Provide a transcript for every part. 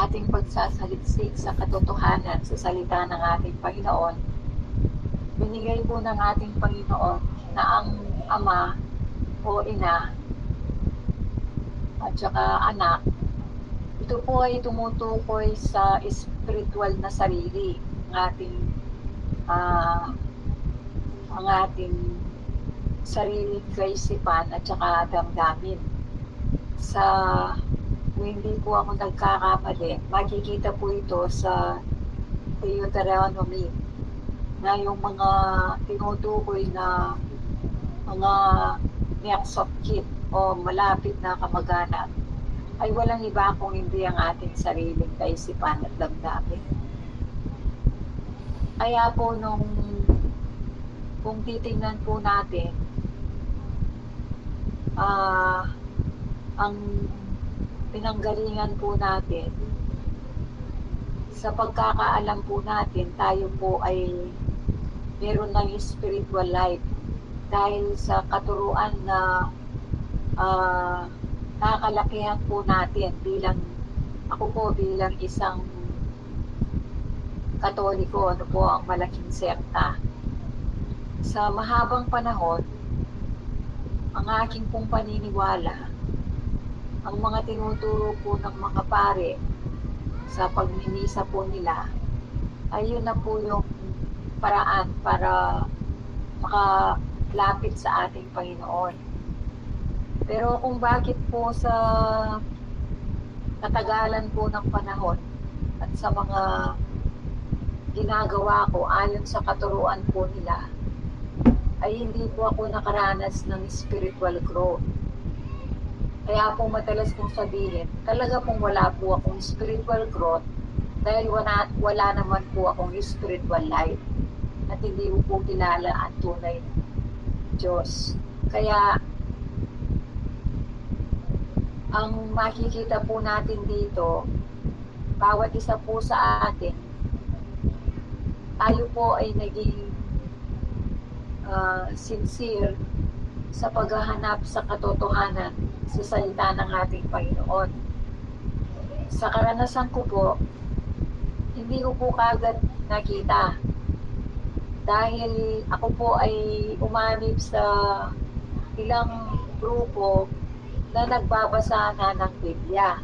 ating pagsasaliksik sa katotohanan sa salita ng ating Panginoon, binigay po ng ating Panginoon na ang Ama o Ina at saka anak, ito po ay tumutukoy sa spiritual na sarili ang ating sariling kaisipan at saka damdamin. Kung hindi po ako nagkakamali, makikita po ito sa Deuteronomy na yung mga tinutukoy na mga next of kin o malapit na kamag-anak ay walang iba kung hindi ang ating sariling kaisipan at damdamin. Kaya po kung titingnan po natin, ang pinanggalingan po natin, sa pagkakaalam po natin, tayo po ay meron ng spiritual life dahil sa katuruan na nakakalakihan po natin ako bilang isang Katoliko, ang malaking sekta. Sa mahabang panahon, ang aking pong paniniwala, ang mga tinuturo po ng mga pare sa pagmimisa po nila, ay yun na po yung paraan para makalapit sa ating Panginoon. Pero kung bakit po sa katagalan po ng panahon at sa mga ginagawa ko ayon sa katuruan po nila, ay hindi po ako nakaranas ng spiritual growth. Kaya po madalas kong sabihin, talaga pong wala po akong spiritual growth dahil wala naman po akong spiritual life at hindi po kilala ang tunay na Diyos. Kaya ang makikita po natin dito, bawat isa po sa atin, tayo po ay naging sincere sa paghahanap sa katotohanan sa salita ng ating Panginoon. Sa karanasan ko po, hindi ko po kagad nakita dahil ako po ay umanib sa ilang grupo na nagbabasa na ng Biblia.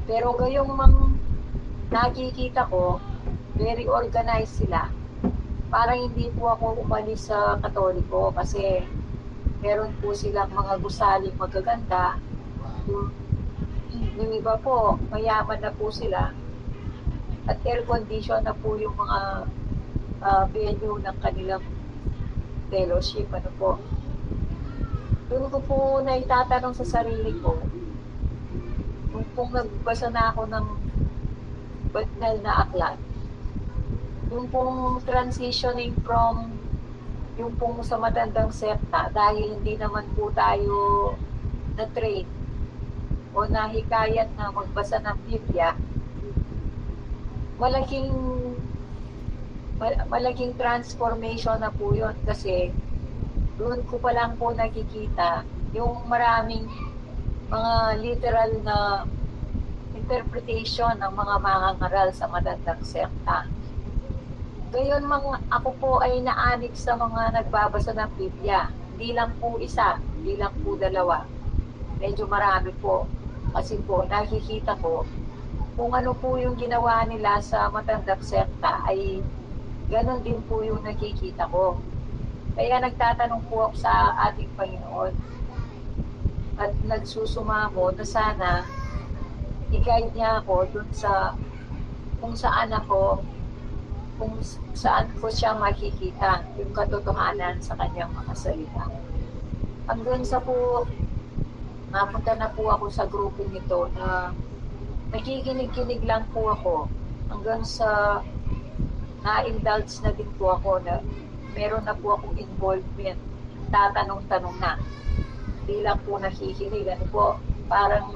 Pero gayong nakikita ko, very organized sila. Parang hindi po ako umalis sa Katoliko kasi meron po silang mga gusaling magaganda. Yung iba po, mayaman na po sila. At air condition na po yung mga venue ng kanilang fellowship. Doon ko po na itatanong sa sarili ko, kung nagbasa na ako ng banal na aklat, yung pong transitioning from yung pong sa matandang sekta, dahil hindi naman po tayo na-train o nahikayat na magbasa ng Biblia, malaking transformation na po yun kasi doon ko pa lang po nakikita yung maraming mga literal na interpretation ng mga mangangaral sa matandang sekta. Gayon ako po ay naanik sa mga nagbabasa ng Biblia. Hindi lang po isa, hindi lang po dalawa. Medyo marami po. Kasi po nakikita ko kung ano po yung ginawa nila sa matandang sekta ay ganon din po yung nakikita ko. Kaya nagtatanong po ako sa ating Panginoon at nagsusumamo na sana i-guide niya ako dun sa kung saan ko siya makikita yung katotohanan sa kanyang mga salita. Hanggang sa po napunta na po ako sa grupo nito na nakikinig-kinig lang po ako hanggang sa na-indulge na din po ako na meron na po akong involvement, tatanong-tanong na. Hindi lang po nakikinig. Parang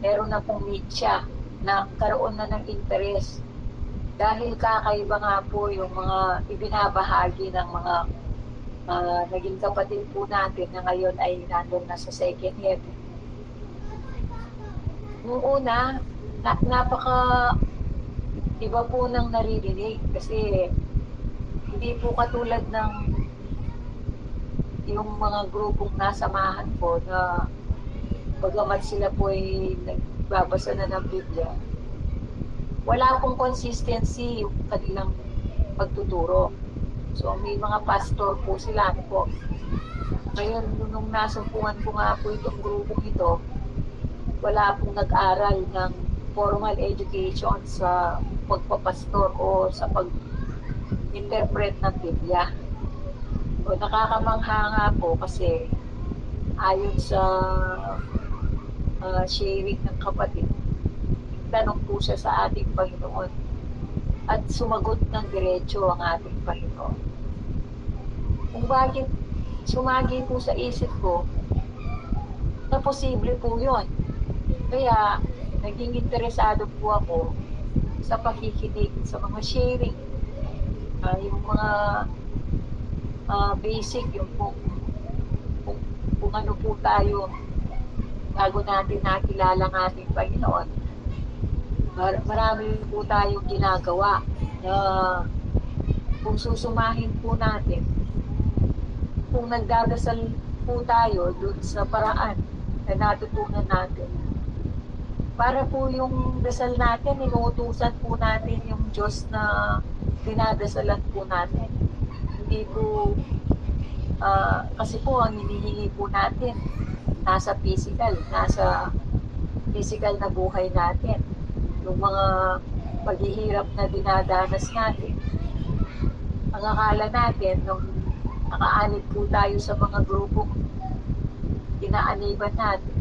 meron na pong media na karoon na ng interest. Dahil kakaiba nga po yung mga ibinabahagi ng mga naging kapatid po natin na ngayon ay nandun na sa second year. nung una, napaka iba po nang naririnig kasi hindi po katulad ng yung mga grupong nasamahan ko na bagamat sila po ay nagbabasa na ng Biblia, wala pong consistency yung kanilang pagtuturo. So may mga pastor po sila po. Ngayon, nung nasumpungan ko nga po itong grupong ito, wala pong nag-aral ng formal education sa pagpapastor o sa pag-interpret ng Biblia. So, nakakamangha nga po kasi ayon sa sharing ng kapatid, tanong po siya sa ating Panginoon at sumagot ng diretso ang ating Panginoon. Kung bakit sumagi po sa isip ko na posible po yun. Kaya naging interesado po ako sa pakikinig sa mga sharing, yung mga basic, yung kung ano po tayo bago natin nakilala ng ating Panginoon. Marami po tayong ginagawa na kung susumahin po natin, kung nagdadasal po tayo dun sa paraan na natutunan natin, para po yung dasal natin, inuutusan po natin yung Diyos na dinadasalan po natin. Hindi po, kasi po ang hinihingi po natin, nasa physical na buhay natin. Yung mga paghihirap na dinadanas natin. Ang akala natin, nung nakaanig po tayo sa mga grupong inaaniban natin,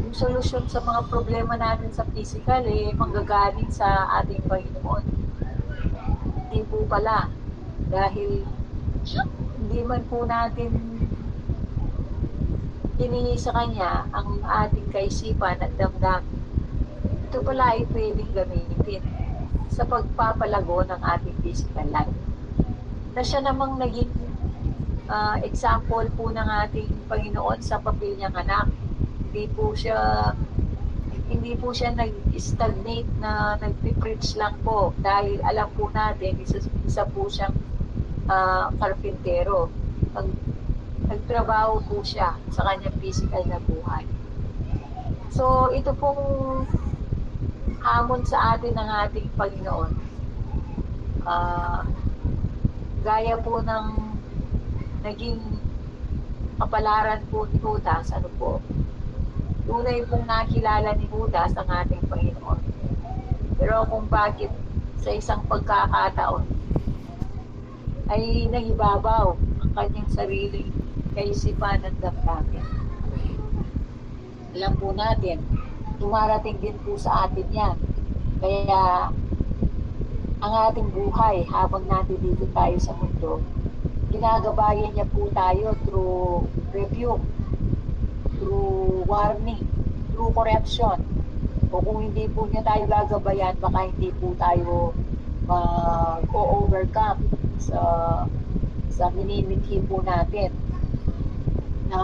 yung solusyon sa mga problema natin sa physical manggagaling sa ating Panginoon. Hindi po pala. Dahil hindi man po natin hiningi sa Kanya ang ating kaisipan at damdamin, ito pala ay pwedeng gamitin sa pagpapalago ng ating physical life. Na siya namang naging example po ng ating Panginoon sa papel niyang anak. Hindi po siya nag-stagnate na nag-preach lang po dahil alam po natin isa po siyang karpintero. Nagtrabaho po siya sa kanyang physical na buhay. So ito pong hamon sa atin ng ating Panginoon, gaya po ng naging kapalaran po ni Judas, tunay pong nakilala ni Judas ang ating Panginoon. Pero kung bakit sa isang pagkakataon ay nahibabaw ang kanyang sariling kaisipan at damdamin. Alam po natin, dumarating din po sa atin yan. Kaya ang ating buhay habang nandito tayo sa mundo, ginagabayan niya po tayo through review, through warning, through correction. O kung hindi po niya tayo gagabayan, baka hindi po tayo mag-overcome sa minimithi po natin. Na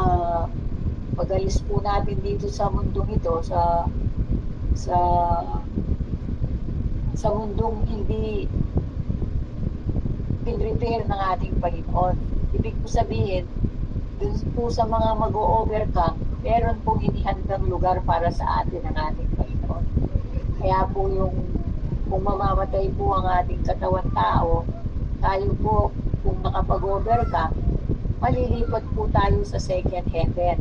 pag-alis po natin dito sa mundong ito, sa mundong hindi pinrepair ng ating Panginoon. Ibig po sabihin, dun po sa mga mag-o-overcome, meron pong inihandang lugar para sa atin ng ating Panginoon. Kaya po kung mamamatay po ang ating katawan tao, tayo po, kung nakapag-overcome, malilipat po tayo sa second heaven.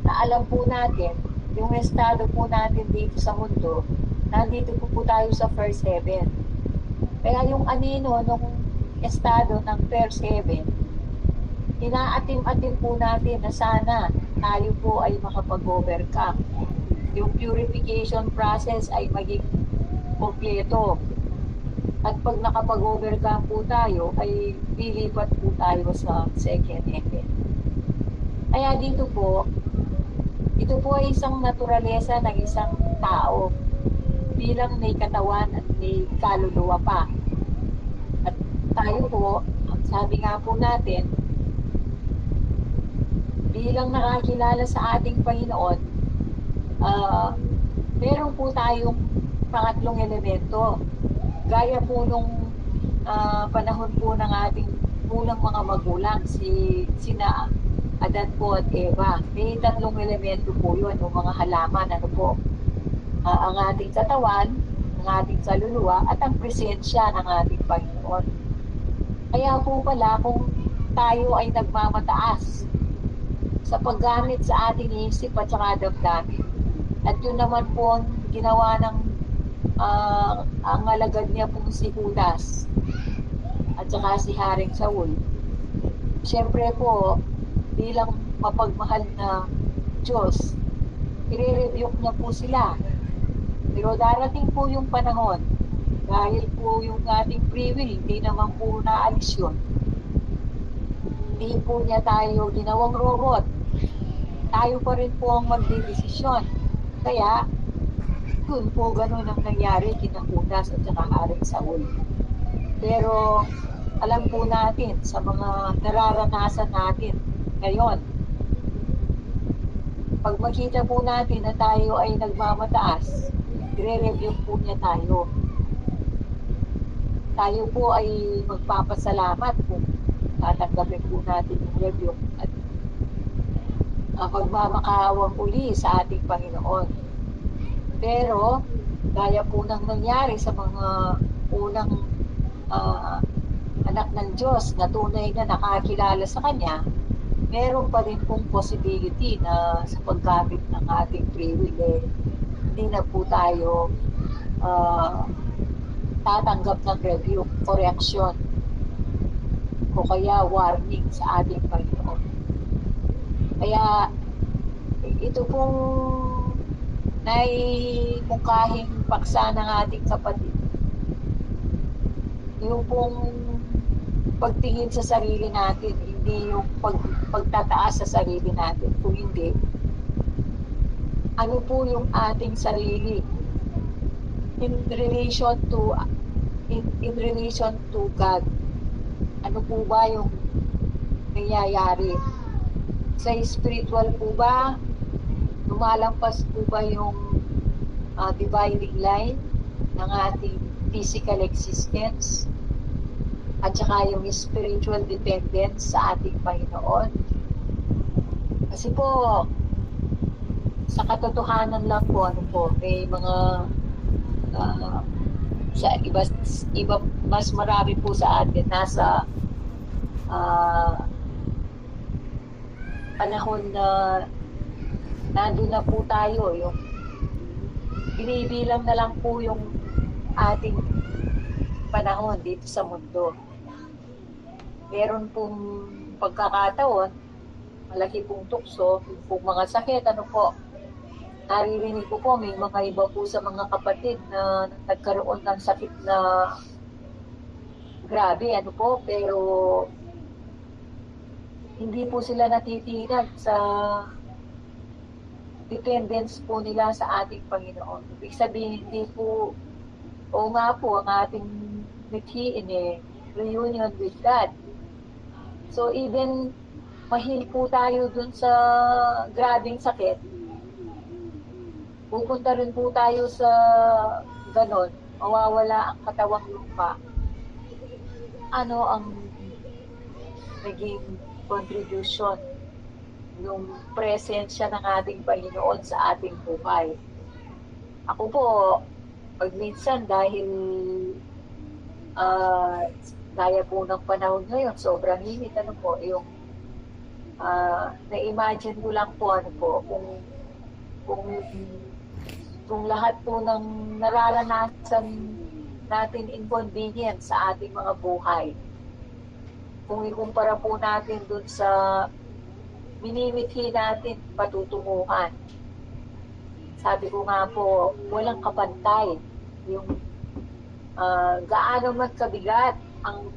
Na alam po natin, yung estado po natin dito sa mundo, nandito po tayo sa first heaven. Kaya yung anino nung estado ng first heaven, inaatim-atim po natin na sana tayo po ay makapag-overcome. Yung purification process ay maging kompleto. At pag nakapag-overcome po tayo, ay lilipat po tayo sa second heaven. Kaya ito po ay isang naturalesa ng isang tao bilang may katawan at may kaluluwa pa. At tayo po, ang sabi nga po natin, bilang nakakilala sa ating Panginoon, ah, meron po tayong pangatlong elemento. Gaya po nung panahon po ng ating unang mga magulang, sina Adan po at Eva. May tatlong elemento po yun, yung mga halaman, ano po, ang ating katawan, ang ating kaluluwa, at ang presensya ng ating Panginoon. Kaya po pala, kung tayo ay nagmamataas sa paggamit sa ating isip at saka damdamin, at yun naman po ang ginawa ng ang alagad niya pong si Judas at saka si Haring Saul. Siyempre po, bilang mapagmahal na Diyos, i-rebuke niya po sila. Pero darating po yung panahon, dahil po yung ating free will, hindi naman po naalis yun. Hindi po niya tayo ginawang robot. Tayo pa rin po ang magdidesisyon. Kaya, yun po ganun ang nangyari kina Judas at saka Haring Saul. Pero alam po natin sa mga nararanasan natin ngayon, pag makita po natin na tayo ay nagmamataas, i-review po niya tayo. Tayo po ay magpapasalamat kung tatanggapin po natin yung review at magmamakawang uli sa ating Panginoon. Pero, gaya po nang nangyari sa mga unang anak ng Diyos na tunay na nakakilala sa Kanya, meron pa rin pong possibility na sa paggamit ng ating free will, hindi na po tayo tatanggap ng review, correction, o kaya warning sa ating Panginoon. Kaya, ito pong naimukahing paksa ng ating kapatid, yung pong pagtingin sa sarili natin, hindi yung pagtataas sa sarili natin. Kung hindi, ano po yung ating sarili in relation to God? Ano po ba yung nangyayari? Sa spiritual po ba? Lumalampas po ba yung dividing line ng ating physical existence at saka yung spiritual dependence sa ating Panginoon? Kasi po, sa katotohanan lang po, may mga sa iba mas marami po sa atin nasa panahon na nandun na po tayo, yung binibilang na lang po yung ating panahon dito sa mundo. Meron pong pagkakataon, malaki pong tukso, yung pong mga sakit, naririnig ko po, may mga iba po sa mga kapatid na nagkaroon ng sakit na grabe, pero hindi po sila natitinag sa dependence po nila sa ating Panginoon. Ibig sabihin, hindi po, o nga po, ang ating mithiin reunion with God. So even mahil po tayo dun sa grabing sakit, pupunta rin po tayo sa ganon, mawawala ang katawang lupa. Ano ang naging contribution yung presensya ng ating Panginoon sa ating buhay? Ako po, pag minsan dahil gaya po ng panahon ngayon, sobrang init, yung na-imagine ko lang po, kung lahat po ng nararanasan natin inconvenience sa ating mga buhay, kung ikumpara po natin dun sa minimithi natin patutunguhan, sabi ko nga po, walang kapantay yung gaano man kabigat ang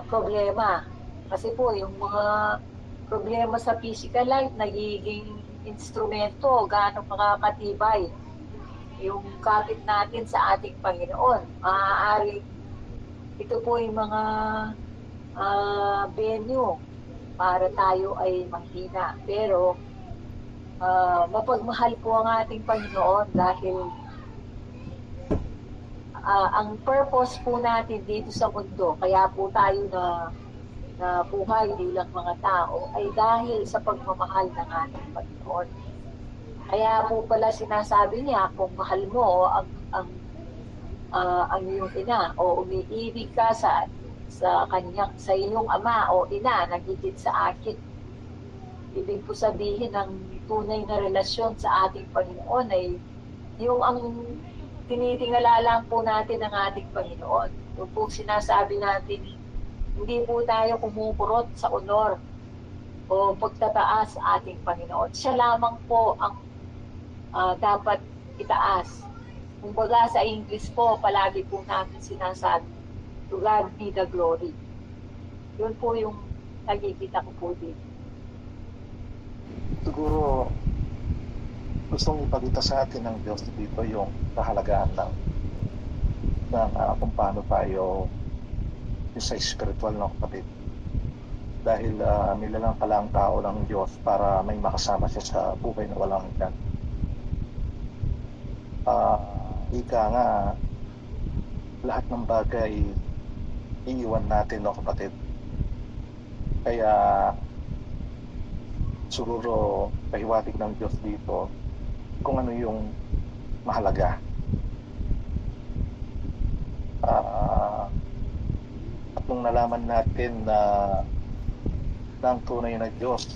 problema. Kasi po, yung mga problema sa physical life, nagiging instrumento, gaano makakatibay yung kapit natin sa ating Panginoon. Maaaring ito po yung mga venue para tayo ay mahina. Pero mapagmahal po ang ating Panginoon dahil ang purpose po natin dito sa mundo, kaya po tayo na buhay bilang mga tao ay dahil sa pagmamahal ng ating Panginoon. Kaya po pala sinasabi niya, kung mahal mo ang iyong ina o umiibig ka sa iyong ama o ina na higit sa akin. Ibig po sabihin ng tunay na relasyon sa ating Panginoon ay yung ang tinitingala lang po natin ng ating Panginoon. Yung po sinasabi natin, hindi po tayo kumukurot sa honor o pagtataas sa ating Panginoon. Siya lamang po ang dapat itaas. Kumbaga sa English po, palagi po natin sinasabi, to God be the glory. Yun po yung nakikita ko po dito. Siguro gustong ipakita sa atin ng Diyos dito yung kahalagaan ng kung paano tayo yung sa spiritual ng kapatid. Dahil nilalang pala ang tao ng Diyos para may makasama siya sa buhay na walang hanggan. Ika nga, lahat ng bagay iiwan natin, no kapatid. Kaya siguro pahiwatig ng Diyos dito kung ano yung mahalaga. At nung nalaman natin na ng tunay na Diyos,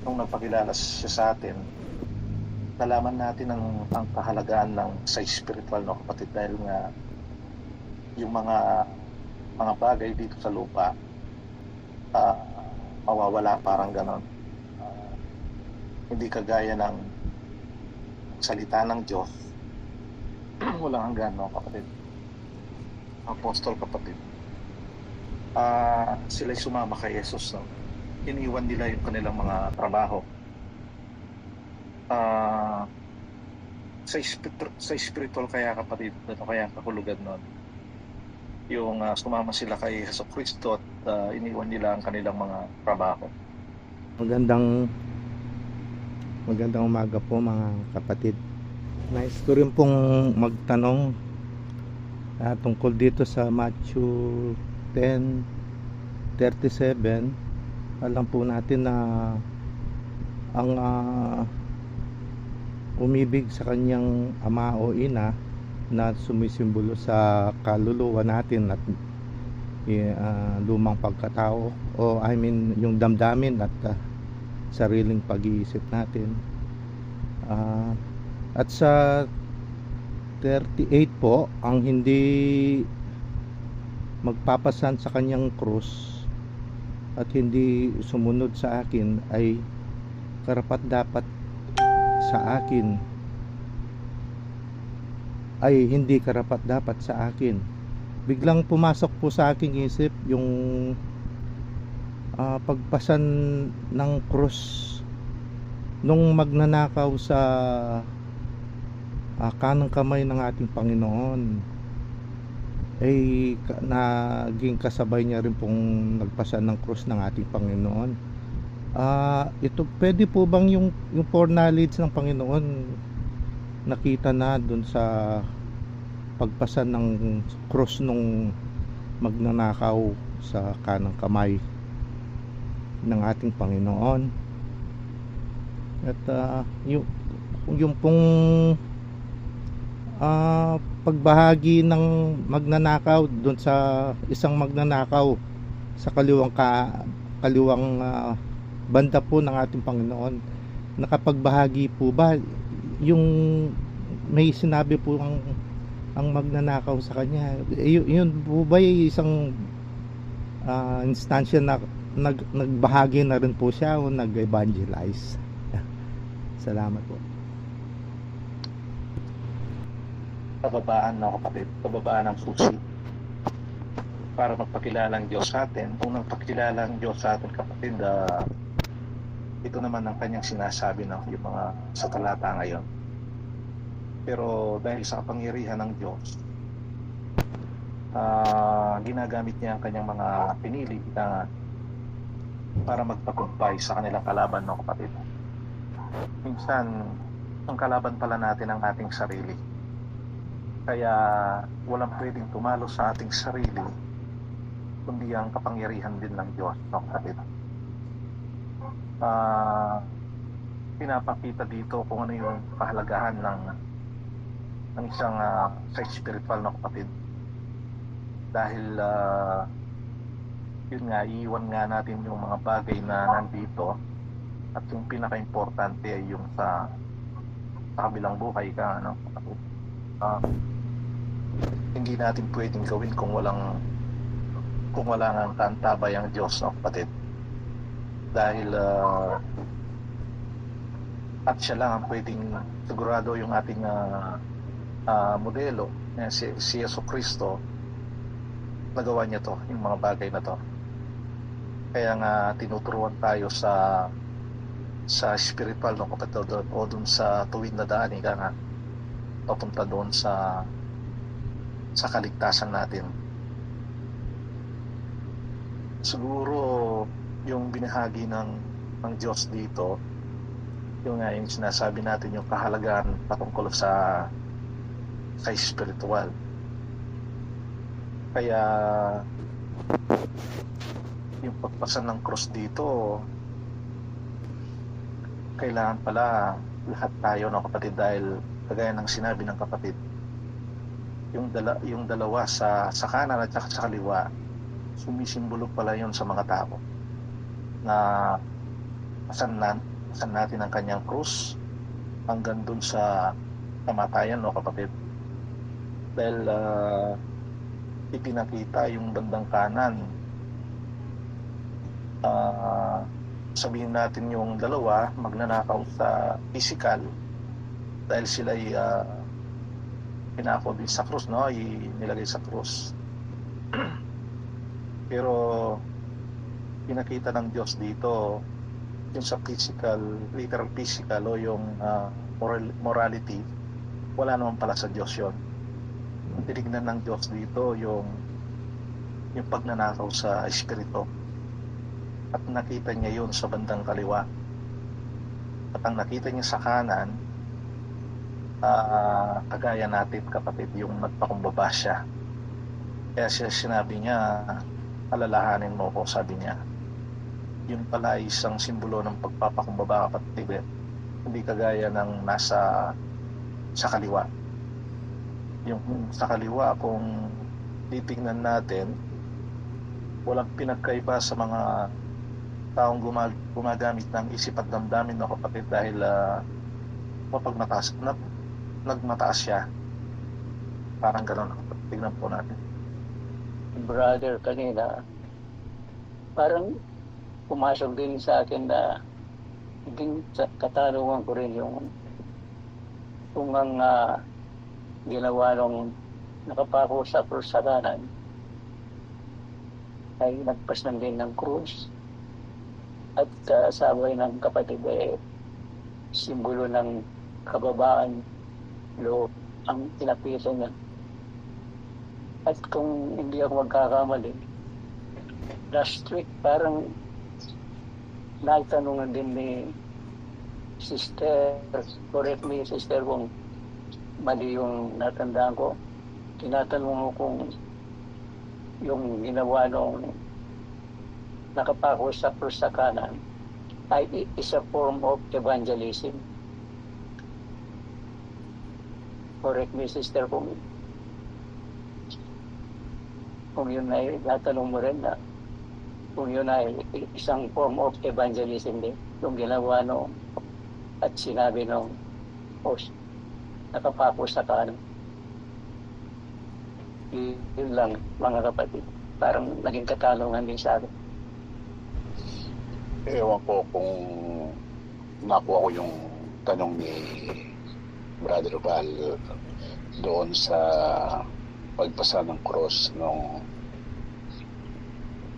nung nagpakilala siya sa atin, nalaman natin ang kahalagaan ng sa spiritual, no kapatid, dahil nga yung mga bagay dito sa lupa mawawala, parang ganon. Hindi kagaya ng salita ng Diyos walang hanggan, no kapatid. Apostol, kapatid, sila'y sumama kay Jesus, no? Iniwan nila yung kanilang mga trabaho sa spiritual, kaya kapatid, kaya kahulugan nun yung sumama sila kay Jesucristo at iniwan nila ang kanilang mga trabaho. Magandang umaga po mga kapatid. Nais ko rin pong magtanong tungkol dito sa Matthew 10:37. Alam po natin na ang umibig sa kanyang ama o ina na sumisimbolo sa kaluluwa natin at lumang pagkatao, o yung damdamin at sariling pag-iisip natin. At sa 38 po, ang hindi magpapasan sa kanyang krus at hindi sumunod sa akin ay karapat-dapat sa akin, ay hindi karapat-dapat sa akin. Biglang pumasok po sa aking isip yung pagpasan ng krus nung magnanakaw sa kanang kamay ng ating Panginoon, ay naging kasabay niya rin pong nagpasan ng krus ng ating Panginoon. Ito, pwede po bang yung foreknowledge ng Panginoon nakita na dun sa pagpasan ng krus nung magnanakaw sa kanang kamay ng ating Panginoon? At yung pong pagbahagi ng magnanakaw dun sa isang magnanakaw sa kaliwang banda po ng ating Panginoon, nakapagbahagi po ba yung may sinabi po ang magnanakaw sa kanya? Yun po ba yung isang instansya na nagbahagi na rin po siya o nag-evangelize? Salamat po. Kababaan, no kapatid, kababaan ng puso para magpakilala ang Diyos sa atin. Kung nagpakilala ang Diyos sa atin, kapatid, ito naman ang kanyang sinasabi, no, yung mga sa talata ngayon. Pero dahil sa kapangyarihan ng Diyos, ginagamit niya ang kanyang mga pinili na para magtagumpay sa kanilang kalaban, no kapatid. minsan ang kalaban pala natin ang ating sarili. Kaya walang pwedeng tumalo sa ating sarili kundi ang kapangyarihan din ng Diyos, no, kapatid? Pinapakita dito kung ano yung kahalagahan ng isang sa spiritual, na kapatid. Dahil yun nga, iiwan nga natin yung mga bagay na nandito, at yung pinaka-importante ay yung sa kabilang buhay ka, ano, kapatid. Hindi natin pwedeng gawin kung wala ng kaantabay ang Diyos, no, kapatid. Dahil at siya lang ang pwedeng sigurado yung ating modelo, si Yesu Cristo. Nagawa niya to, yung mga bagay na to. Kaya nga tinuturuan tayo sa spiritual, no, kapatid, o dun sa tuwid na daan, ika nga, papunta doon sa kaligtasan natin. Siguro yung binahagi ng Diyos dito, yung nga yung sinasabi natin, yung kahalagahan patungkol sa spiritual. Kaya yung pagpasan ng cross dito, kailangan pala lahat tayo, no, kapatid, dahil kagaya ng sinabi ng kapatid, yung dalawa sa kanan at sa kaliwa, sumisimbolo pala yun sa mga tao na pasan natin ang kanyang krus hanggang dun sa kamatayan, no, kapatid. Dahil ipinakita yung bandang kanan, sabihin natin yung dalawa magnanakaw sa physical, dahil sila ay pinako din sa krus, no, nilagay sa krus. Pero pinakita ng Diyos dito yung sa physical, literal physical, o yung morality, wala naman pala sa Diyos yun. Ang tinignan ng Diyos dito yung pagnanakaw sa espiritu, at nakita niya yun sa bandang kaliwa, at ang nakita niya sa kanan, kagaya natin, kapatid, yung nagpakumbaba siya. Kaya siya sinabi niya, alalahanin mo ko, sabi niya. Yun pala ay isang simbolo ng pagpapakumbaba, kapatid, hindi kagaya ng nasa sa kaliwa. Yung sa kaliwa, kung titingnan natin, walang pinagkaiba sa mga taong gumagamit ng isip at damdamin, no, kapatid, dahil kapag nagmataas siya, parang gano'n. Tignan po natin. Brother, kanina parang pumasok din sa akin na naging katanungan ko rin yung kung ang ginawa nung nakapako sa krus sa kanan ay nagpas din ng krus, at kasabay ng kapatid simbolo ng kababaan, loob ang tinapito niya. At kung hindi ako magkakamali, last week parang nagtanungan din ni sister, correct me sister kung mali yung natandaan ko, tinatanong ko kung yung ginawa nung nakapako sa krus sa kanan ay is a form of evangelism. Correct me sister kung yun ay natanong mo rin na kung yun ay isang form of evangelism din, yung ginawa no at sinabi nung host nakapako sa kanan. Yun lang, mga kapatid, parang naging katanungan din sa akin. Ewan ko kung nakuha ko yung tanong ni Brother Val doon sa pagpasa ng cross nung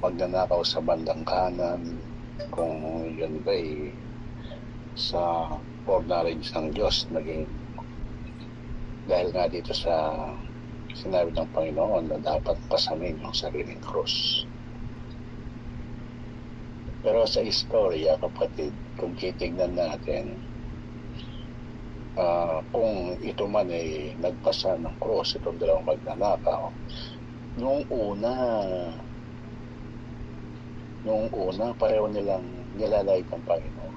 magnanakaw sa bandang kanan, kung yun ba sa foreknowledge ng Diyos naging dahil nga dito sa sinabi ng Panginoon na dapat pasanin yung sariling cross. Pero sa istorya, kapatid, kung titignan natin, kung ito man ay nagpasa ng cross, itong dalawang magnanakaw, noong una pareho nilang nilalait ang Panginoon.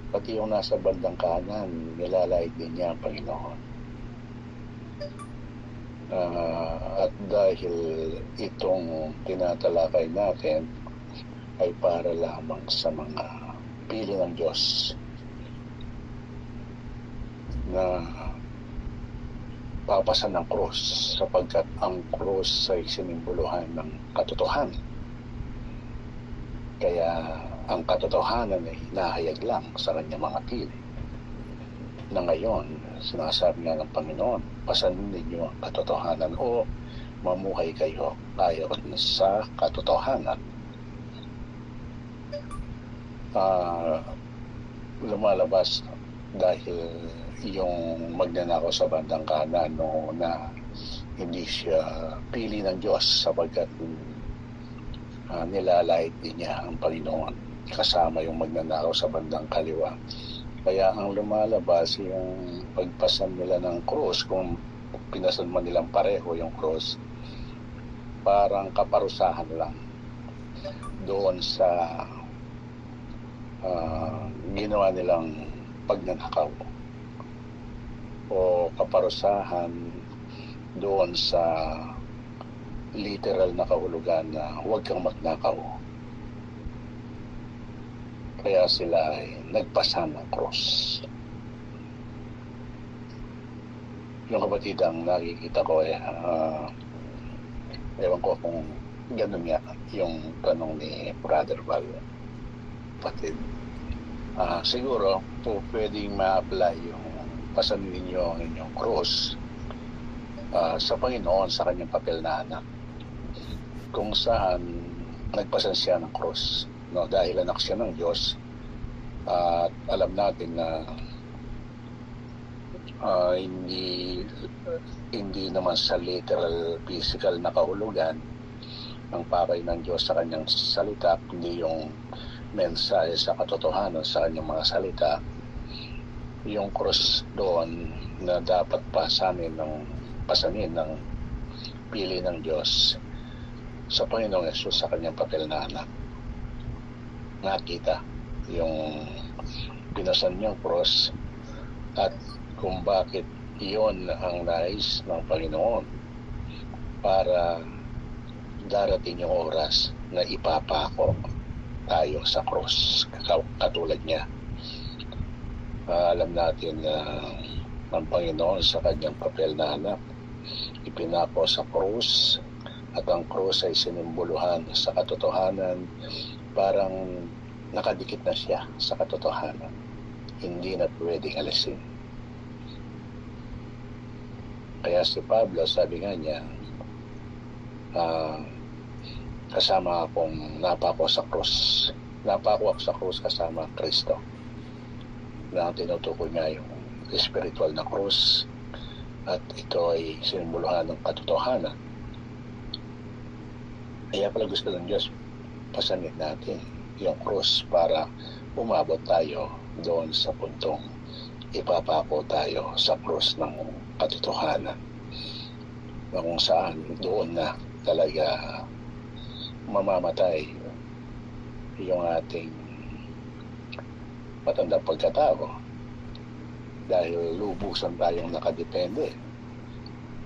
Pati yung nasa bandang kanan, nilalait din niya ang Panginoon. At dahil itong tinatalakay natin ay para lamang sa mga pili ng Diyos na papasan ng krus, sapagkat ang krus ay sinimboluhan ng katotohanan. Kaya ang katotohanan ay nahayag lang sa kanyang mga pili. Na ngayon, sinasabi nga ng Panginoon, pasanin ninyo ang katotohanan o mamuhay kayo ayon sa katotohanan. Lumalabas dahil yung magnanakaw sa bandang kanan na hindi siya pili ng Diyos, sapagkat nilalait din niya ang Panginoon kasama yung magnanakaw sa bandang kaliwa. Kaya ang lumalabas yung pagpasan nila ng krus, kung pinasan man nilang pareho yung krus, parang kaparusahan lang doon sa ginawa nilang pagnanakaw, o kaparusahan doon sa literal na kahulugan na huwag kang magnakaw. Kaya sila ay nagpasa ng cross. Yung kapatid ang nakikita ko ewan ko kung ganun nga yung tanong ni Brother Val, kapatid. Siguro po pwedeng ma-apply yung pasanin ninyo ang inyong cross sa Panginoon, sa kanyang papel na anak, kung saan nagpasan siya ng cross, no, dahil anak siya ng Diyos. At alam natin na hindi naman sa literal physical na kahulugan ang pakay ng Diyos sa kanyang salita, kundi yung mensahe sa katotohanan sa kanyang mga salita. Yung cross doon na dapat pasanin ng pili ng Diyos sa Panginoong Yesus sa kanyang papel na anak. Nakita yung pinasan niyang cross at kung bakit iyon ang nais ng Panginoon, para darating yung oras na ipapako tayo sa cross katulad niya. Alam natin na ang Panginoon sa kanyang papel na anak ipinako sa krus, at ang krus ay sinimboluhan sa katotohanan. Parang nakadikit na siya sa katotohanan, hindi na pwedeng alisin. Kaya si Pablo, sabi nga niya, kasama akong napako sa krus kasama ang Kristo, na tinutukoy niya yung spiritual na krus, at ito ay sinimboluhan ng katotohanan. Kaya pala gusto ng Diyos pasanin natin yung krus para umabot tayo doon sa puntong ipapako tayo sa krus ng katotohanan, na kung saan doon na talaga mamamatay yung ating matandang pagkatao, dahil lubusan tayong nakadepende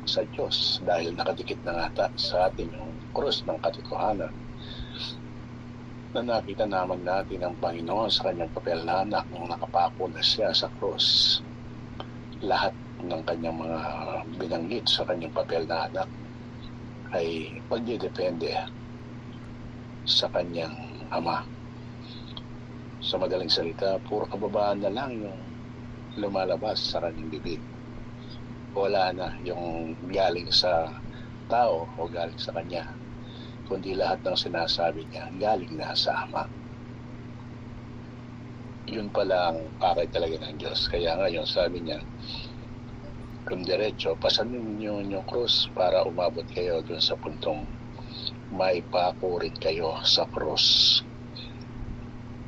sa Diyos, dahil nakadikit na nga sa atin yung krus ng katotohanan, na nakita naman natin ang Panginoon sa kanyang papel na anak nung nakapako na siya sa krus. Lahat ng kanyang mga binanggit sa kanyang papel na anak ay pagdidepende sa kanyang ama. Sa madaling salita, puro kababaan na lang yung lumalabas sa kanyang bibig. Wala na yung galing sa tao o galing sa kanya, kundi lahat ng sinasabi niya galing na sa ama. Yun pala ang pakay talaga ng Diyos. Kaya ngayon sabi niya, kung diretso, pasanin niyo yung krus para umabot kayo dun sa puntong maipako rin kayo sa krus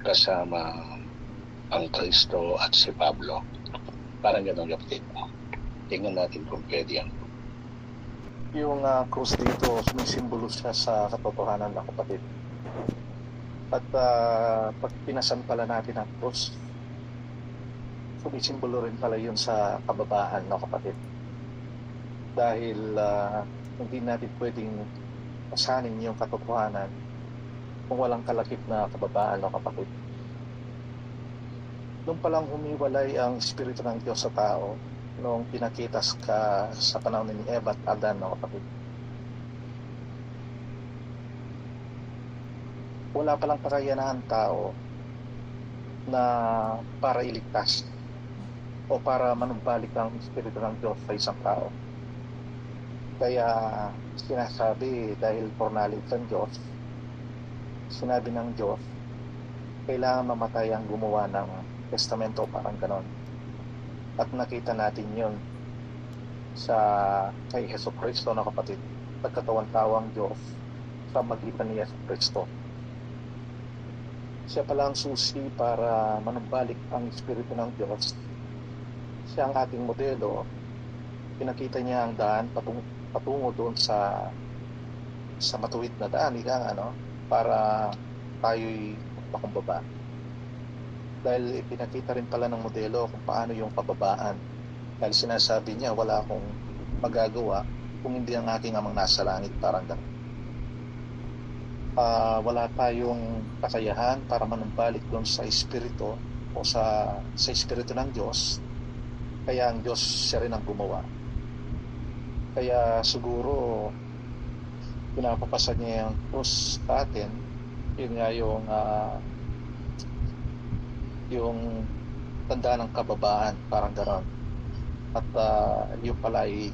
kasama ang Kristo at si Pablo. Parang ganun, kapatid. Tingnan natin kung pwede yan. Yung krus dito, sumisimbolo siya sa katotohanan na kapatid. At pag pinasan pala natin ang krus, sumisimbolo rin pala yun sa kababaan na kapatid. Dahil hindi natin pwedeng pasanin yung katotohanan kung walang kalakip na kababaan na kapatid. Nung palang humiwalay ang Espiritu ng Diyos sa tao, nung pinakitas ka sa panahon ni Eva at Adan na kapatid, wala palang kakayanan tao na para iligtas o para manumbalik ang Espiritu ng Diyos sa isang tao. Kaya sinasabi, dahil for knowledge ng Diyos, sinabi ng Diyos, kailangan mamatay ang gumawa ng testamento, parang ganon. At nakita natin yun sa kay Hesus Kristo na kapatid, nagkatawan-tawang Diyos sa magitan ni Hesus Kristo. Siya pala ang susi para manumbalik ang Espiritu ng Diyos. Siya ang ating modelo. Pinakita niya ang daan patungo doon sa matuwid na daan, para tayo'y makumbaba. Dahil ipinakita rin pala ng modelo kung paano yung pababaan. Dahil sinasabi niya, wala akong magagawa kung hindi ang aking amang nasa langit, parang gano'n. Wala tayong kakayahan para manumbalik doon sa Espiritu o sa Espiritu ng Diyos. Kaya ang Diyos siya rin ang gumawa. Kaya siguro pinapapasa niya yung krus sa atin. Yun nga yung tanda ng kababaan, parang gano'n. At yun pala ay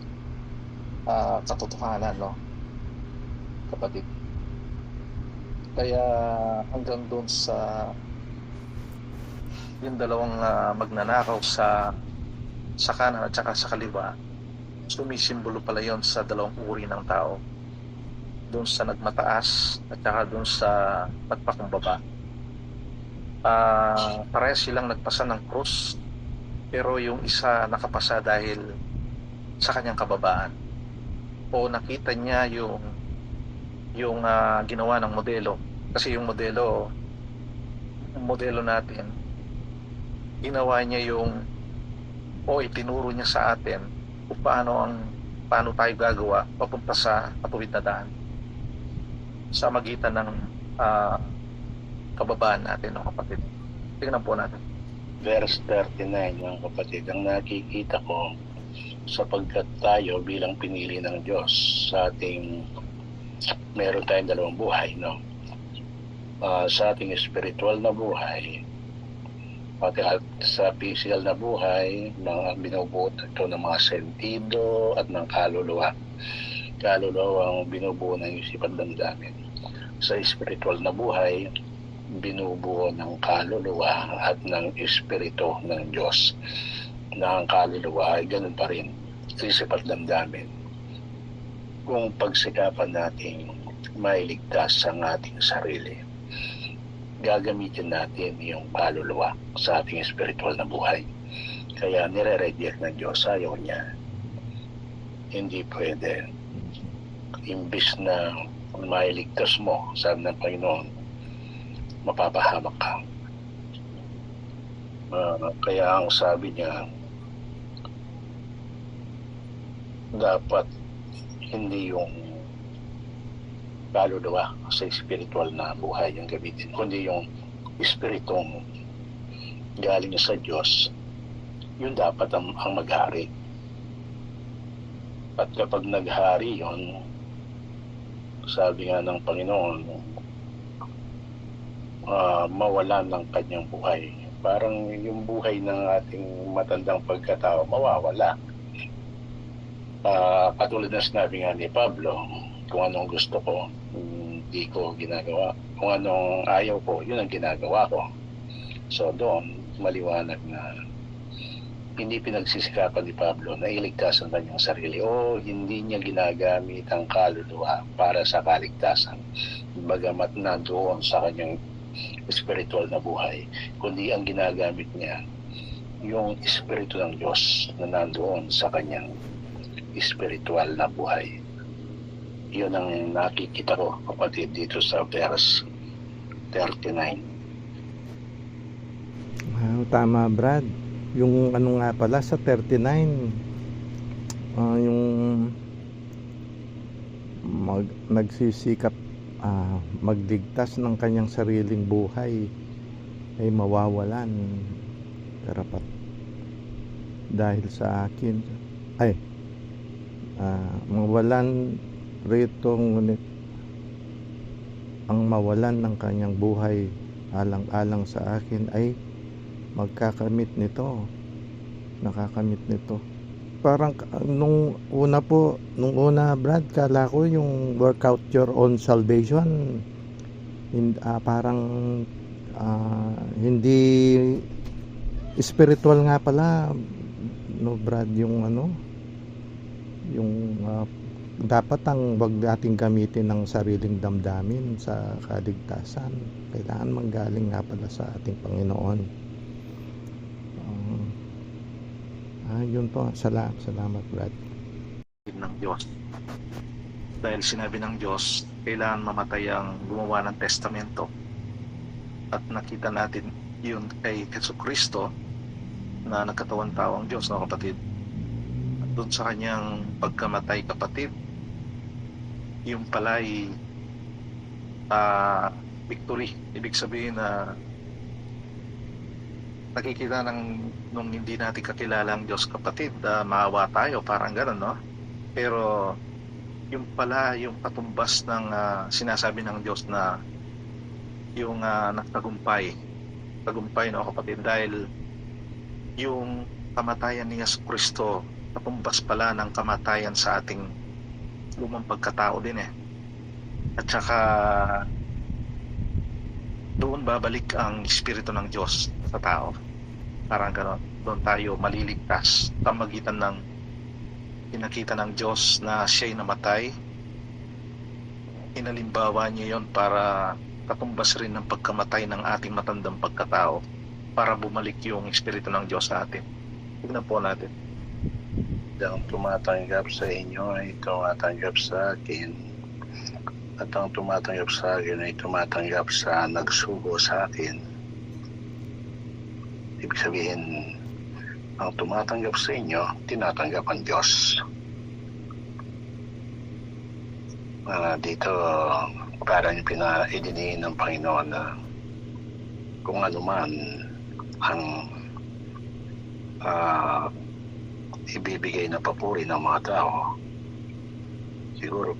katotohanan, no, kapatid. Kaya hanggang doon sa yung dalawang magnanakaw sa kanan at saka sa kaliwa, sumisimbolo pala yon sa dalawang uri ng tao, doon sa nagmataas at saka doon sa nagpakumbaba. Parehas silang nagpasa ng krus, pero yung isa nakapasa dahil sa kanyang kababaan, o nakita niya yung ginawa ng modelo. Kasi yung modelo natin, ginawa niya itinuro niya sa atin kung paano tayo gagawa papunta sa patuwid na daan sa magitan ng kababaan natin, no, kapatid. Tingnan po natin. Verse 39, mga kapatid, ang nakikita ko, sapagkat tayo bilang pinili ng Diyos sa ating, meron tayong dalawang buhay, no? Sa ating spiritual na buhay at sa physical na buhay, binubuo ito ng mga sentido at ng kaluluwa. Kaluluwa ang binubuo ng isipan damdamin. Sa spiritual na buhay, binubuo ng kaluluwa at ng espiritu ng Diyos. Na ang kaluluwa ay ganun pa rin, isip at damdamin. Kung pagsikapan natin mailigtas ang ating sarili, gagamitin natin yung kaluluwa sa ating spiritual na buhay. Kaya nire-reject ng Diyos, ayaw niya. Hindi pwede. Imbis na mailigtas mo, sabi ng Panginoon, mapapahamak ka. Kaya ang sabi niya, dapat hindi yung kaluluwa sa spiritual na buhay yung gamitin, kundi yung espiritong galing sa Diyos, yun dapat ang maghari. At kapag naghari yun, sabi nga ng Panginoon, mawalan ng kanyang buhay. Parang yung buhay ng ating matandang pagkatao mawawala. Katulad na sinabi nga ni Pablo, kung anong gusto ko, hindi ko ginagawa. Kung anong ayaw ko, yun ang ginagawa ko. So doon, maliwanag na hindi pinagsisikapan ni Pablo na iligtas ang kanyang sarili o hindi niya ginagamit ang kaluluwa para sa kaligtasan, bagamat nandoon sa kanyang spiritual na buhay, kundi ang ginagamit niya yung Espiritu ng Diyos na nandoon sa kanyang espiritual na buhay. Yun ang nakikita ko, kapatid, dito sa verse 39. Tama, Brad. Yung ano nga pala sa 39, yung nagsisikap magligtas ng kanyang sariling buhay ay mawawalan karapat dahil sa akin ay mawalan rito, ngunit ang mawalan ng kanyang buhay alang-alang sa akin ay nakakamit nito. Parang nung una, Brad, kala ko yung work out your own salvation parang hindi spiritual nga pala, no, Brad, yung dapat wag nating gamitin ng sariling damdamin sa kaligtasan. Kailangan manggaling nga pala sa ating Panginoon. Yun po. Salamat, Brad. Ng Diyos. Dahil sinabi ng Diyos, kailangan mamatay ang gumawa ng testamento. At nakita natin yun kay Jesucristo na nagkatawan tao ang Diyos, no, kapatid? At doon sa kanyang pagkamatay, kapatid, yung pala'y victory. Ibig sabihin na nakikita nung hindi natin kakilala ang Diyos, kapatid, maawa tayo, parang gano'n, no? Pero yung pala, yung patumbas ng sinasabi ng Diyos na yung nagtagumpay, no, kapatid, dahil yung kamatayan ni Jesucristo, patumbas pala ng kamatayan sa ating lumang pagkatao din eh. At saka doon babalik ang Espiritu ng Diyos sa tao. Parang gano'n, doon tayo maliligtas sa magitan ng pinakita ng Diyos na siya'y namatay. Inalimbawa niya yon para katumbas rin ng pagkamatay ng ating matandang pagkatao, para bumalik yung Espiritu ng Diyos sa atin. Tignan po natin. Ang tumatanggap sa inyo ay tumatanggap sa akin, at ang tumatanggap sa akin ay tumatanggap sa nagsugo sa akin. Ibig sabihin, ang tumatanggap sa inyo, tinatanggap ang Diyos. Dito, parang idiniin ng Panginoon na kung ano man ang ibibigay na papuri ng mga tao, siguro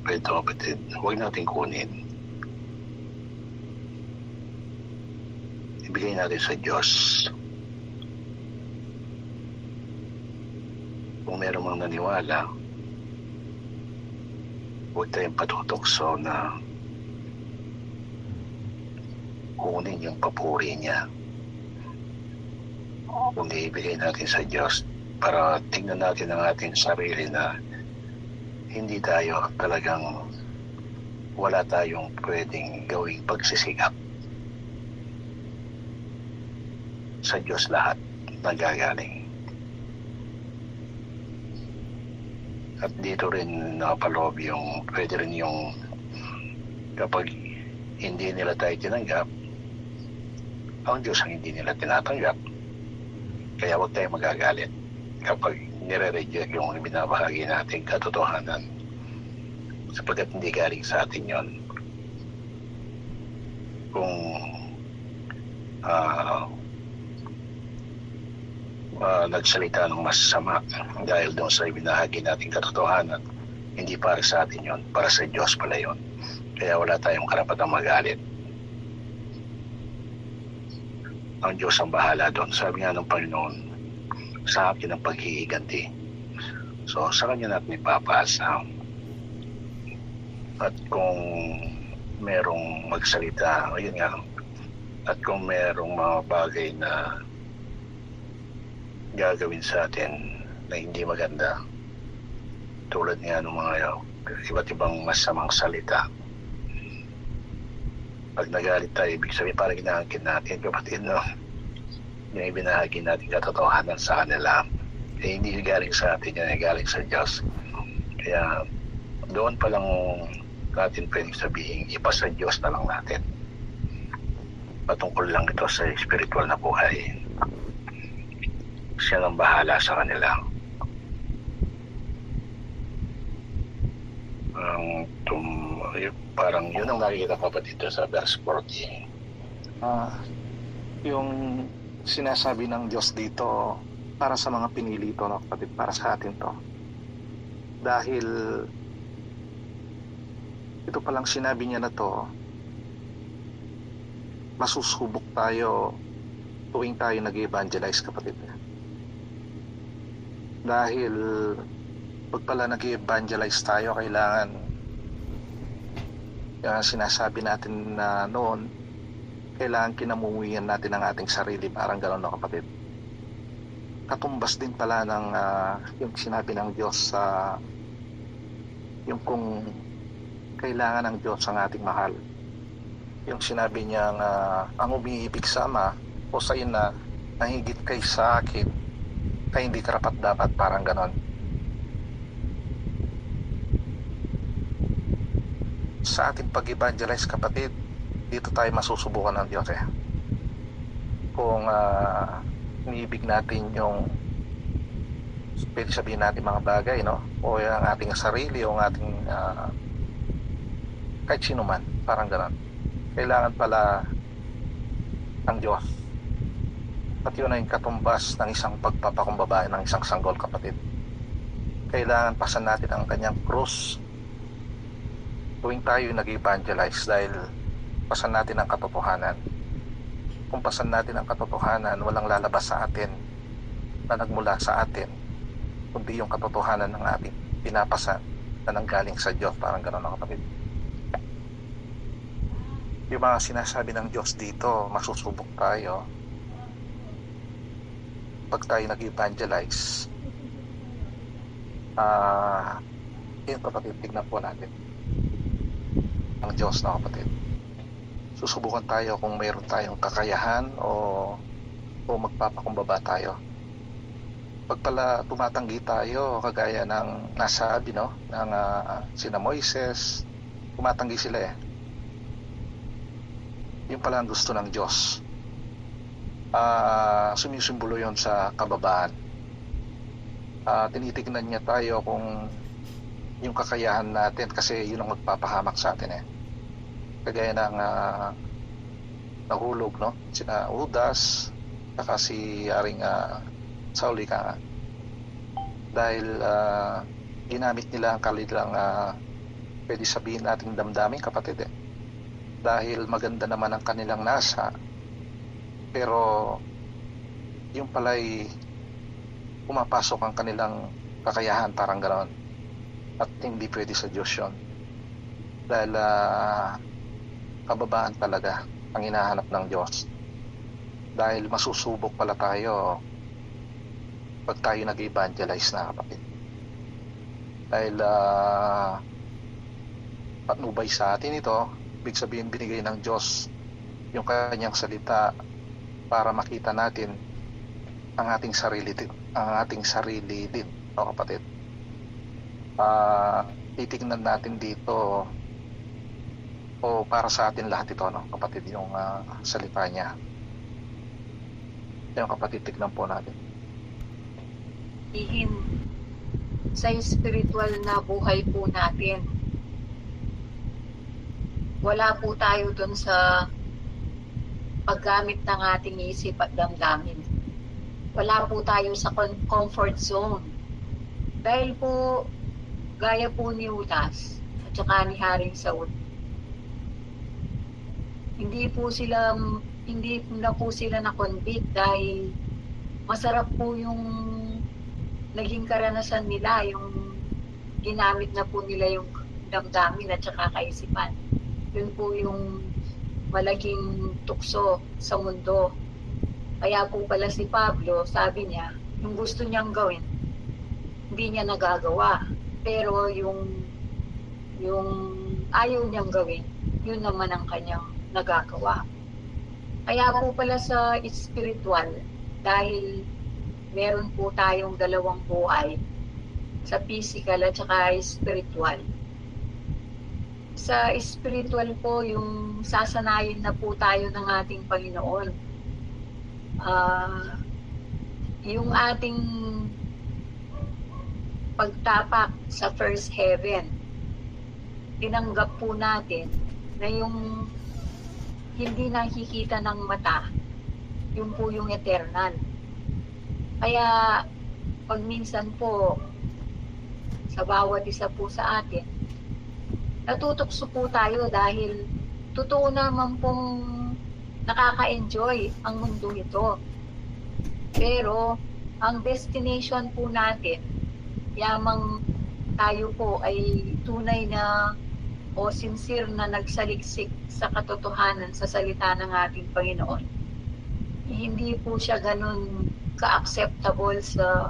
ito, kapatid, huwag natin kunin. Ibigay natin sa Diyos. Kung meron mang naniwala, huwag tayong patutokso na kunin yung papuri niya. Kundi ibigay natin sa Diyos para tingnan natin ang ating sarili na hindi tayo talagang, wala tayong pwedeng gawing pagsisikap. Sa Diyos lahat nagagaling. At dito rin nakapaloob yung, pwede rin yung kapag hindi nila tayo tinanggap, ang Diyos ang hindi nila tinatanggap. Kaya huwag tayong magagalit kapag nire-reject yung binabahagi natin katotohanan, sapagkat hindi galing sa atin yon. Kung nagsalita ng masasama dahil doon sa ibinahagi nating katotohanan, hindi para sa atin yon, para sa Diyos pala yon. Kaya wala tayong karapatang magalit. Ang Diyos ang bahala doon. Sabi nga ng Panginoon, sa akin ang paghihiganti. So sa Kanya natin ipapasa. At kung merong magsalita, ayun nga, at kung merong mga bagay na gagawin sa atin na hindi maganda, tulad nga ng mga iba't ibang masamang salita, pag nagalit tayo, ibig sabihin parang inaangkin natin, kapatid, no? yung ibinahagi natin katotohanan sa kanila, eh, hindi galing sa atin yan, galing sa Diyos. Kaya doon pa lang natin pwedeng sabihin, ipasa Diyos na lang natin. Patungkol lang ito sa spiritual na buhay. Siya ang bahala sa kanila. Parang yun ang nakikita ko pa dito sa verse 40. Yung sinasabi ng Diyos dito para sa mga pinili ito, no, kapatid, para sa atin to. Dahil ito palang sinabi niya na to, masusubok tayo tuwing tayo nag-evangelize, kapatid. Dahil pag pala nag-evangelize tayo, kailangan sinasabi natin na noon, kailangan kinamumuhian natin ang ating sarili, parang gano'n, no, kapatid. Katumbas din pala ng yung sinabi ng Diyos sa yung kung kailangan ng Diyos ang ating mahal. Yung sinabi niya ang umiibig sa Ama o sa ina na higit kay sa akin ay hindi karapat dapat, parang gano'n. Sa ating pag-evangelize, kapatid, dito tayo masusubukan ng Diyos, kung iniibig natin yung pwede sabihin natin mga bagay, no, o yung ating sarili o ang ating kahit sino man, parang gano'n. Kailangan pala ng Diyos, at yun ay katumbas ng isang pagpapakumbaba ng isang sanggol, kapatid. Kailangan pasan natin ang kanyang krus tuwing tayo nag-evangelize, dahil pasan natin ang katotohanan. Kung pasan natin ang katotohanan, walang lalabas sa atin na nagmula sa atin, kundi yung katotohanan ng ating pinapasan na nanggaling sa Diyos, parang gano'n, kapatid. Yung mga sinasabi ng Diyos dito, masusubok tayo pag tayo nag-evangelize. Yun, kapatid, tignan po natin ang Diyos, na kapatid. Susubukan tayo kung mayroon tayong kakayahan o magpapakumbaba tayo. Pag pala tumatanggi tayo, kagaya ng nasabi, no, ng sina Moises, tumatanggi sila, Yung pala ang gusto ng Diyos. Sumisimbolo yon sa kababaan. Tinitignan niya tayo kung yung kakayahan natin, kasi yun ang magpapahamak sa atin, kagaya ng nahulog, no, sina Judas saka si Aring Sauli, dahil ginamit nila ang kanilang pwede sabihin nating damdamin, kapatid, dahil maganda naman ang kanilang nasa, pero yung pala'y pumapasok ang kanilang kakayahan, parang gano'n. At hindi pwede sa Diyos yun, dahil kababaan talaga ang hinahanap ng Diyos. Dahil masusubok pala tayo pag tayo nag-evangelize, na kapatid. Dahil patnubay sa atin ito, ibig sabihin binigay ng Diyos yung kanyang salita para makita natin ang ating sarili din, kapatid. Titignan natin dito, o para sa atin lahat ito, kapatid, yung salita niya. Yung, kapatid, tignan po natin. Sa spiritual na buhay po natin, wala po tayo dun sa paggamit ng ating isip at damdamin. Wala po tayo sa comfort zone. Dahil po, gaya po ni Judas at saka ni Haring Saul, hindi na po sila na-convict dahil masarap po yung naging karanasan nila, yung ginamit na po nila yung damdamin at saka kaisipan. Yun po yung malaking tukso sa mundo. Kaya po pala si Pablo, sabi niya, yung gusto niyang gawin, hindi niya nagagawa. Pero yung ayaw niyang gawin, yun naman ang kanyang nagagawa. Kaya po pala sa spiritual, dahil meron po tayong dalawang buhay, sa physical at saka spiritual. Sa spiritual po, yung sasanayin na po tayo ng ating Panginoon. Yung ating pagtapak sa first heaven, tinanggap po natin na yung hindi nakikita ng mata, yung po yung eternal. Kaya pag minsan po sa bawat isa po sa atin, natutokso po tayo dahil totoo naman pong nakaka-enjoy ang mundo ito. Pero ang destination po natin, yamang tayo po ay tunay na o sincere na nagsaliksik sa katotohanan sa salita ng ating Panginoon. Hindi po siya ganun ka-acceptable sa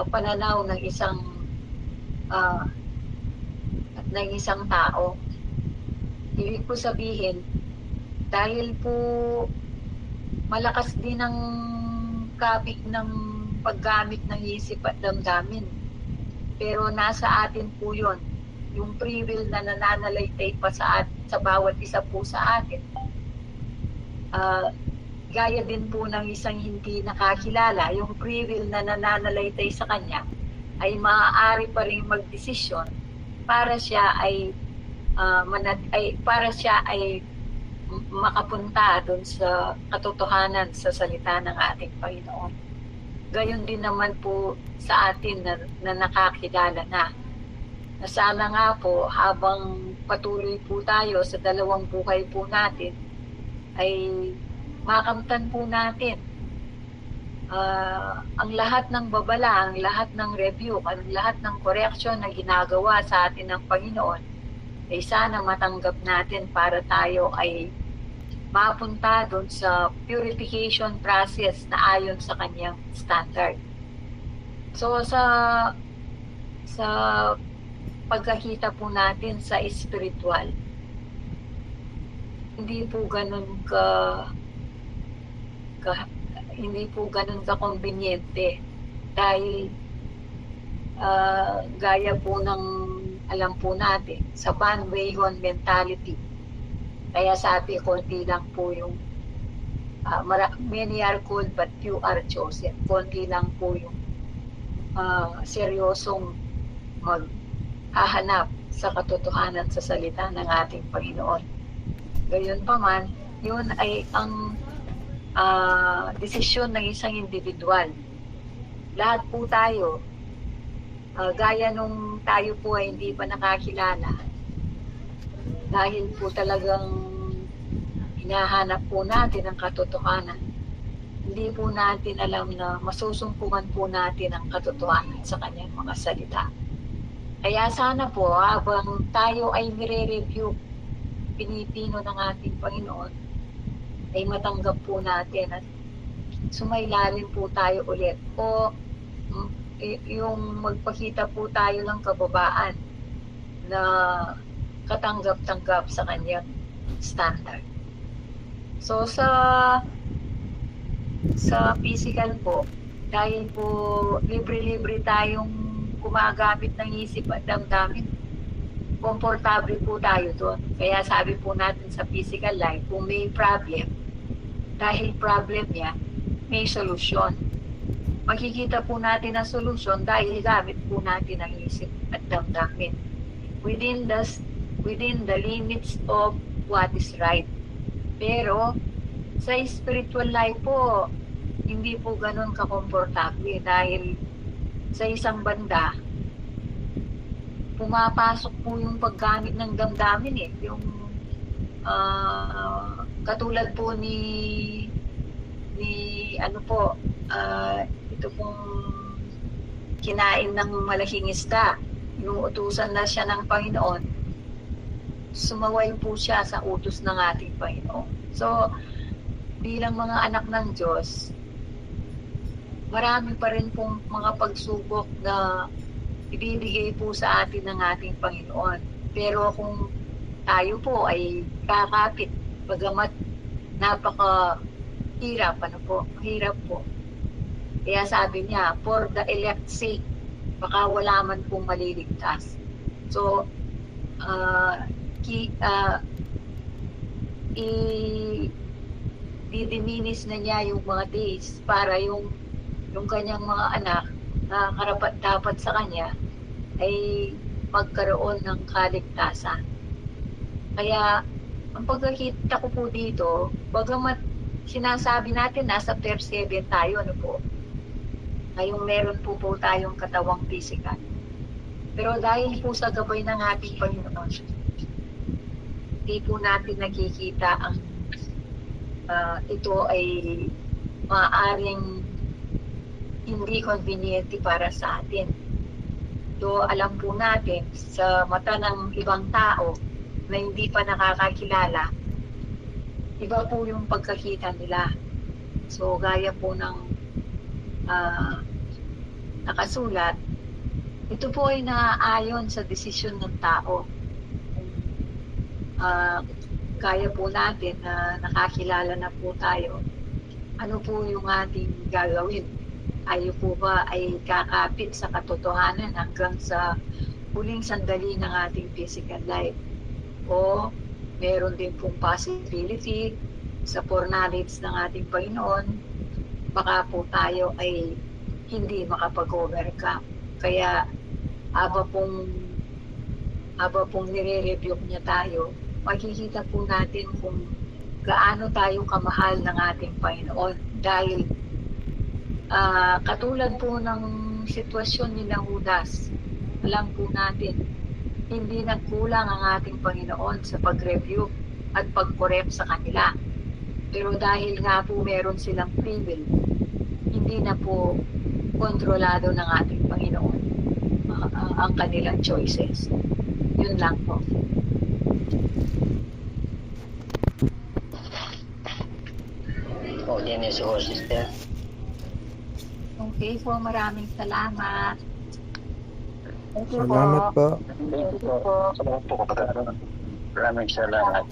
pananaw ng isang tao. Ibig po sabihin, dahil po malakas din ang kabig ng paggamit ng isip at damdamin. Pero nasa atin po yun, yung free will na nananalaytay pa sa bawat isa po sa atin. Gaya din po ng isang hindi nakakilala, yung free will na nananalaytay sa kanya ay maaari pa rin magdesisyon para siya ay makapunta doon sa katotohanan sa salita ng ating Panginoon. Gayon din naman po sa atin na nakakilala na sana nga po habang patuloy po tayo sa dalawang buhay po natin ay makamtan po natin ang lahat ng babala, ang lahat ng review, ang lahat ng correction na ginagawa sa atin ng Panginoon ay sana matanggap natin para tayo ay mapunta doon sa purification process na ayon sa kanyang standard. So sa pagkakita po natin sa spiritual, hindi po ganun ka-conveniente dahil gaya po ng alam po natin sa bandwagon mentality. Kaya sabi, konti lang po yung many are called but few are chosen. Konti lang po yung seryosong maghahanap sa katotohanan sa salita ng ating Panginoon. Gayon pa man, yun ay ang desisyon ng isang individual. Lahat po tayo, gaya nung tayo po ay hindi pa nakakilala, dahil po talagang hinahanap po natin ang katotohanan, hindi po natin alam na masusumpungan po natin ang katotohanan sa kanyang mga salita. Kaya sana po habang tayo ay nire-review, pinipino ng ating Panginoon, ay matanggap po natin at sumailalim po tayo ulit o yung magpakita po tayo ng kababaan na katanggap-tanggap sa kanyang standard. So sa physical po, dahil po libre-libre tayong gumagamit ng isip at damdamin, komportable po tayo doon. Kaya sabi po natin sa physical life, kung may problem, dahil problem niya, may solusyon. Makikita po natin ang solusyon dahil gamit po natin ang isip at damdamin within the limits of what is right. Pero sa spiritual life po, hindi po ganun kakomportable dahil sa isang banda, pumapasok po yung paggamit ng damdamin yung katulad po ni ito pong kinain ng malaking isda, inuutusan na siya ng Panginoon, sumaway po siya sa utos ng ating Panginoon. So bilang mga anak ng Diyos, marami pa rin pong mga pagsubok na ibibigay po sa atin ng ating Panginoon. Pero kung tayo po ay kakapit, bagamat hirap, mahirap po. Kaya sabi niya, for the elect's sake, baka wala man pong maliligtas. So, didiminis na niya yung mga days para yung kanyang mga anak na karapat dapat sa kanya ay magkaroon ng kaligtasan. Kaya, ang pagkakita ko po dito, bagamat sinasabi natin nasa per 7 tayo, ano po, ngayong meron po tayong katawang physical. Pero dahil po sa gabay ng ating Panginoon, hindi po natin nakikita ang ito ay maaaring hindi conveniente para sa atin. So alam po natin sa mata ng ibang tao na hindi pa nakakakilala, iba po yung pagkakita nila. So gaya po ng nakasulat, ito po ay naaayon sa desisyon ng tao. Kaya po natin na nakakilala na po tayo, ano po yung ating gagawin? Tayo po ba ay kakapit sa katotohanan hanggang sa huling sandali ng ating physical life? O meron din pong possibility sa foreknowledge ng ating Panginoon, baka po tayo ay hindi makapag-overcome. Kaya haba pong nire-review niya tayo, makikita po natin kung gaano tayo kamahal ng ating Panginoon. Dahil katulad po ng sitwasyon ni Judas, alam po natin, hindi nagkulang ang ating Panginoon sa pag-review at pag-correct sa kanila. Pero dahil nga po meron silang free will, hindi na po kontrolado ng ating Panginoon ang kanilang choices. Yun lang po. O, yan yung so, sister. Okay po, maraming salamat. Thank you Salamat po. Thank you po. Salamat po, kapatid. Maraming salamat.